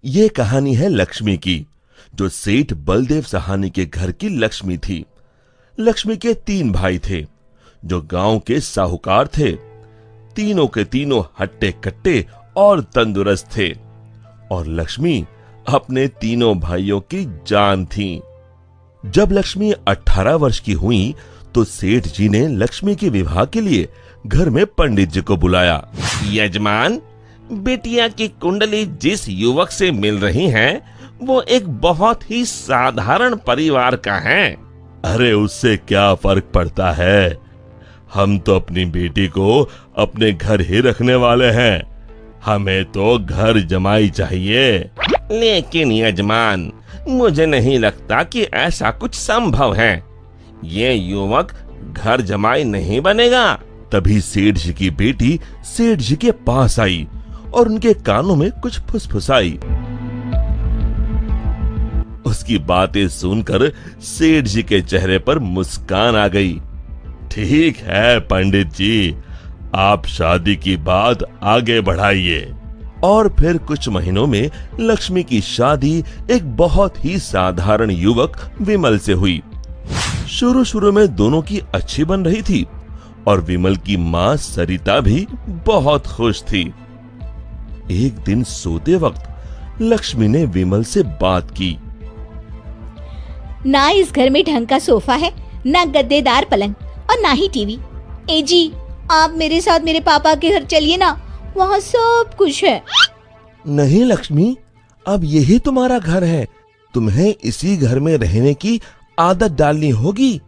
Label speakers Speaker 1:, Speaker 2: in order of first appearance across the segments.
Speaker 1: ये कहानी है लक्ष्मी की, जो सेठ बलदेव सहानी के घर की लक्ष्मी थी। लक्ष्मी के 3 भाई थे, जो गांव के साहूकार थे। तीनों के तीनों हट्टे कट्टे और तंदुरुस्त थे, और लक्ष्मी अपने तीनों भाइयों की जान थी। जब लक्ष्मी 18 वर्ष की हुई तो सेठ जी ने लक्ष्मी के विवाह के लिए घर में पंडित जी को बुलाया। यजमान, बेटिया की कुंडली जिस युवक से मिल रही है वो एक बहुत ही साधारण परिवार का है। अरे उससे क्या फर्क पड़ता है, हम तो अपनी बेटी को अपने घर ही रखने वाले हैं, हमें तो घर जमाई चाहिए। लेकिन यजमान, मुझे नहीं लगता कि ऐसा कुछ संभव है, ये युवक घर जमाई नहीं बनेगा। तभी सेठ जी की बेटी सेठ जी के पास आई और उनके कानों में कुछ फुसफुसाई। उसकी बातें सुनकर सेठ जी के चेहरे पर मुस्कान आ गई। ठीक है पंडित जी, आप शादी की बात आगे बढ़ाइए। और फिर कुछ महीनों में लक्ष्मी की शादी एक बहुत ही साधारण युवक विमल से हुई। शुरू में दोनों की अच्छी बन रही थी और विमल की मां सरिता भी बहुत खुश थी। एक दिन सोते वक्त लक्ष्मी ने विमल से बात की।
Speaker 2: ना इस घर में ढंग का सोफा है, ना गद्देदार पलंग और ना ही टीवी। ए जी, आप मेरे साथ मेरे पापा के घर चलिए ना, वहाँ सब कुछ है।
Speaker 1: नहीं लक्ष्मी, अब यही तुम्हारा घर है, तुम्हें इसी घर में रहने की आदत डालनी होगी।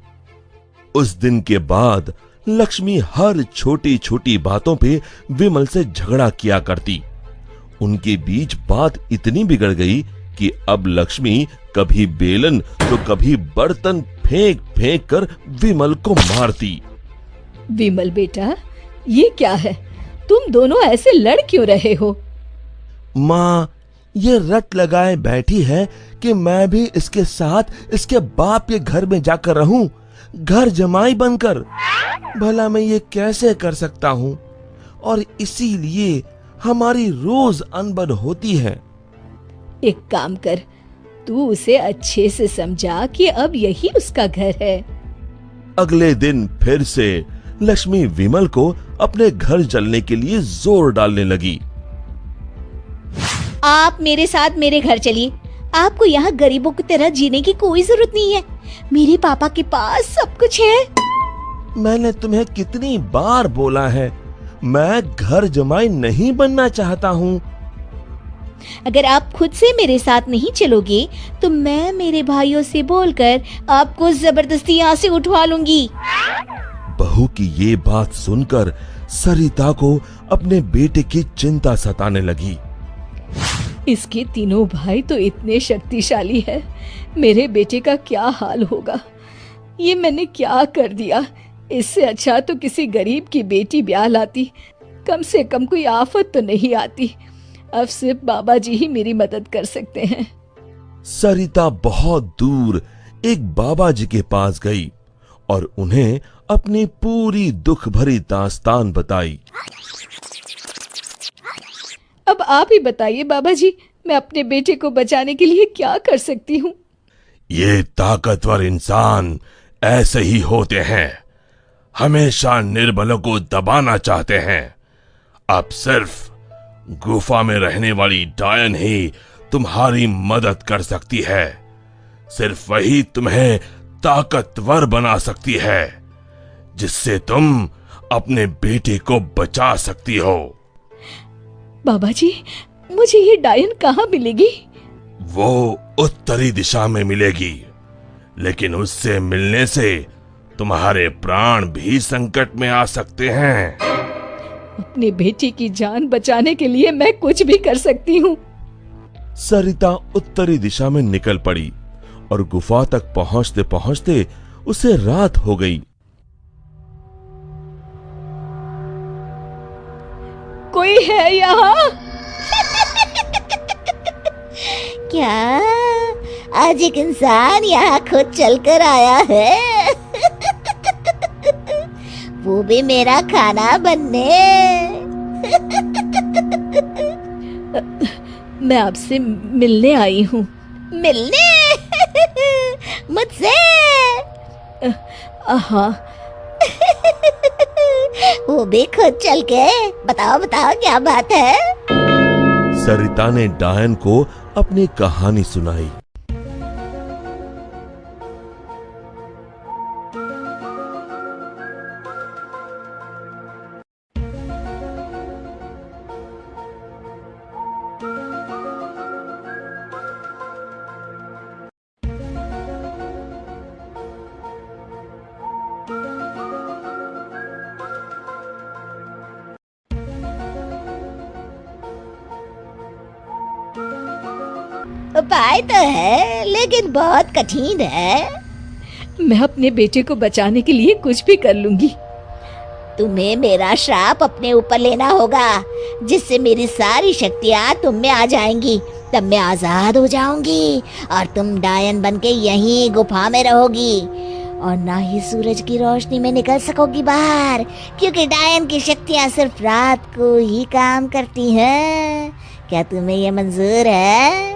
Speaker 1: उस दिन के बाद लक्ष्मी हर छोटी छोटी बातों पे विमल से झगड़ा किया करती। उनके बीच बात इतनी बिगड़ गई कि अब लक्ष्मी कभी बेलन तो कभी बर्तन फेंक फेंक कर विमल को मारती।
Speaker 2: विमल बेटा, ये क्या है, तुम दोनों ऐसे लड़ क्यों रहे हो?
Speaker 1: माँ, ये रट लगाए बैठी है कि मैं भी इसके साथ इसके बाप के घर में जाकर रहूं, घर जमाई बनकर। भला मैं ये कैसे कर सकता हूँ, और इसीलिए हमारी रोज अनबन होती है।
Speaker 2: एक काम कर, तू उसे अच्छे से समझा कि अब यही उसका घर है।
Speaker 1: अगले दिन फिर से लक्ष्मी विमल को अपने घर चलने के लिए जोर डालने लगी।
Speaker 2: आप मेरे साथ मेरे घर चलिए, आपको यहाँ गरीबों की तरह जीने की कोई जरूरत नहीं है, मेरे पापा के पास सब कुछ है।
Speaker 1: मैंने तुम्हें कितनी बार बोला है, मैं घर जमाई नहीं बनना चाहता हूँ।
Speaker 2: अगर आप खुद से मेरे साथ नहीं चलोगे तो मैं मेरे भाइयों से बोलकर आपको जबरदस्ती यहाँ से उठवा लूंगी।
Speaker 1: बहू की ये बात सुनकर सरिता को अपने बेटे की चिंता सताने लगी।
Speaker 2: इसके तीनों भाई तो इतने शक्तिशाली है, मेरे बेटे का क्या हाल होगा। ये मैंने क्या कर दिया, इससे अच्छा तो किसी गरीब की बेटी ब्याह लाती, कम से कम कोई आफत तो नहीं आती। अब सिर्फ बाबा जी ही मेरी मदद कर सकते हैं।
Speaker 1: सरिता बहुत दूर एक बाबा जी के पास गई और उन्हें अपनी पूरी दुख भरी दास्तान बताई।
Speaker 2: अब आप ही बताइए बाबा जी, मैं अपने बेटे को बचाने के लिए क्या कर सकती हूँ?
Speaker 1: ये ताकतवर इंसान ऐसे ही होते हैं, हमेशा निर्बलों को दबाना चाहते हैं। अब सिर्फ गुफा में रहने वाली डायन ही तुम्हारी मदद कर सकती है, सिर्फ वही तुम्हें ताकतवर बना सकती है, जिससे तुम अपने बेटे को बचा सकती हो।
Speaker 2: बाबा जी, मुझे ये डायन कहाँ मिलेगी?
Speaker 1: वो उत्तरी दिशा में मिलेगी, लेकिन उससे मिलने से तुम्हारे प्राण भी संकट में आ सकते हैं।
Speaker 2: अपने बेटी की जान बचाने के लिए मैं कुछ भी कर सकती हूँ।
Speaker 1: सरिता उत्तरी दिशा में निकल पड़ी और गुफा तक पहुंचते पहुंचते उसे रात हो गई।
Speaker 2: कोई है यहाँ?
Speaker 3: क्या आज एक इंसान यहाँ खुद चलकर आया है? वो भी मेरा खाना बनने।
Speaker 2: मैं आपसे मिलने आई हूँ।
Speaker 3: मिलने? मुझसे?
Speaker 2: हाँ।
Speaker 3: वो भी खुद चल के? बताओ बताओ क्या बात है?
Speaker 1: सरिता ने डायन को अपनी कहानी सुनाई।
Speaker 3: उपाय तो है लेकिन बहुत कठिन है।
Speaker 2: मैं अपने बेटे को बचाने के लिए कुछ भी कर लूंगी।
Speaker 3: तुम्हें मेरा श्राप अपने ऊपर लेना होगा, जिससे मेरी सारी शक्तियाँ तुम में आ जाएंगी। तब मैं आजाद हो जाऊंगी और तुम डायन बनके यहीं गुफा में रहोगी और ना ही सूरज की रोशनी में निकल सकोगी बाहर, क्योंकि डायन की शक्तियाँ सिर्फ रात को ही काम करती हैं। क्या तुम्हें ये मंजूर है?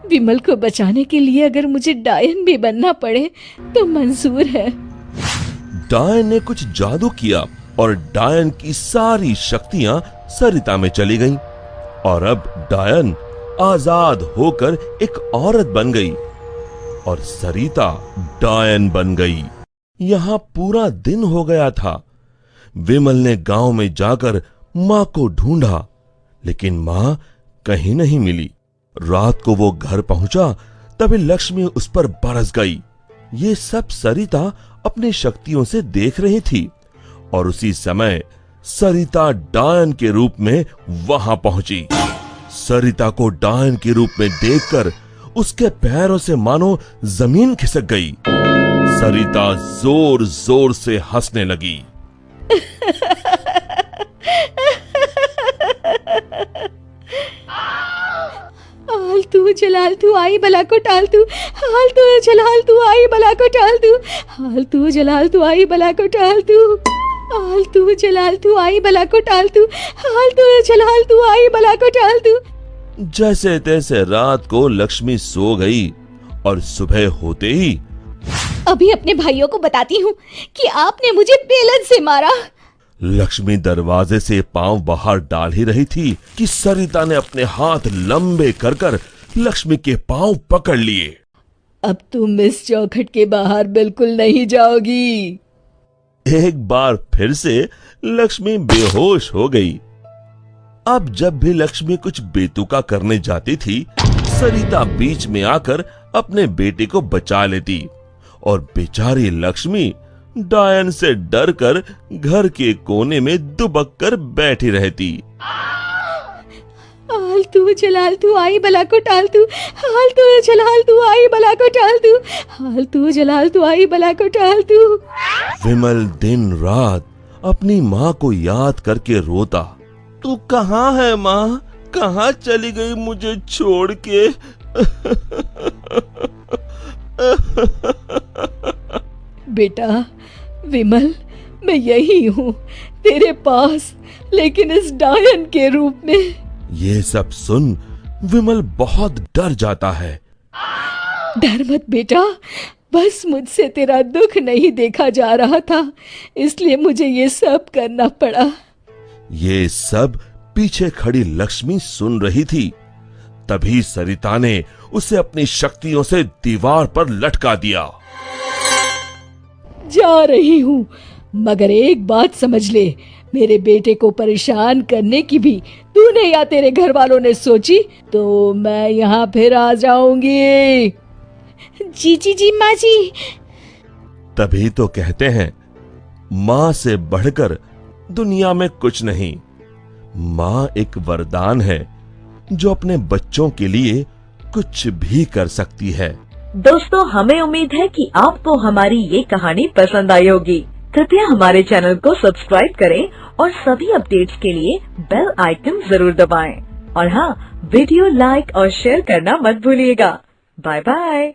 Speaker 2: विमल को बचाने के लिए अगर मुझे डायन भी बनना पड़े तो मंजूर है।
Speaker 1: डायन ने कुछ जादू किया और डायन की सारी शक्तियां सरिता में चली गईं और अब डायन आजाद होकर एक औरत बन गई और सरिता डायन बन गई। यहां पूरा दिन हो गया था। विमल ने गांव में जाकर मां को ढूंढा, लेकिन मां कहीं नहीं मिली। रात को वो घर पहुंचा तभी लक्ष्मी उस पर बरस गई। ये सब सरिता अपनी शक्तियों से देख रही थी और उसी समय सरिता डायन के रूप में वहां पहुंची। सरिता को डायन के रूप में देखकर उसके पैरों से मानो जमीन खिसक गई। सरिता जोर जोर से हंसने लगी।
Speaker 2: हालतू जलाल तू आई बला को टाल तू, हालतू जलाल तू आई बला को टाल तू, हालतू जलाल तू आई बला को टाल तू, हालतू जलाल तू आई बला को टाल तू, हालतू जलाल तू आई बला को टाल तू।
Speaker 1: जैसे तैसे रात को लक्ष्मी सो गई और सुबह होते ही
Speaker 2: अभी अपने भाइयों को बताती हूँ कि आपने मुझे बेलन से मारा।
Speaker 1: लक्ष्मी दरवाजे से पांव बाहर डाल ही रही थी कि सरिता ने अपने हाथ लंबे कर कर लक्ष्मी के पांव पकड़ लिए।
Speaker 2: अब तुम इस चौखट के बाहर बिल्कुल नहीं जाओगी।
Speaker 1: एक बार फिर से लक्ष्मी बेहोश हो गई। अब जब भी लक्ष्मी कुछ बेतुका करने जाती थी, सरिता बीच में आकर अपने बेटे को बचा लेती और बेचारी लक्ष्मी डायन से डरकर घर के कोने में दुबक कर बैठी रहती।
Speaker 2: हालतू जलाल तू आई बला को टाल तू, हालतू जलाल तू आई बला को टाल तू, हालतू जलाल तू आई बला को टाल तू।
Speaker 1: विमल दिन रात अपनी माँ को याद करके रोता। तू कहाँ है माँ? कहाँ चली गई मुझे छोड़ के?
Speaker 2: बेटा विमल, मैं यही हूँ तेरे पास, लेकिन इस डायन के रूप में।
Speaker 1: ये सब सुन विमल बहुत डर जाता है।
Speaker 2: डर मत बेटा, बस मुझसे तेरा दुख नहीं देखा जा रहा था, इसलिए मुझे ये सब करना पड़ा।
Speaker 1: ये सब पीछे खड़ी लक्ष्मी सुन रही थी। तभी सरिता ने उसे अपनी शक्तियों से दीवार पर लटका दिया।
Speaker 2: जा रही हूँ, मगर एक बात समझ ले, मेरे बेटे को परेशान करने की भी तूने या तेरे घर वालों ने सोची तो मैं यहाँ फिर आ जाऊंगी। जी जी जी माँ जी।
Speaker 1: तभी तो कहते हैं, माँ से बढ़कर दुनिया में कुछ नहीं। माँ एक वरदान है जो अपने बच्चों के लिए कुछ भी कर सकती है।
Speaker 4: दोस्तों, हमें उम्मीद है कि आपको हमारी ये कहानी पसंद आई होगी। कृपया हमारे चैनल को सब्सक्राइब करें और सभी अपडेट्स के लिए बेल आइकन जरूर दबाएं। और हाँ, वीडियो लाइक और शेयर करना मत भूलिएगा। Bye bye.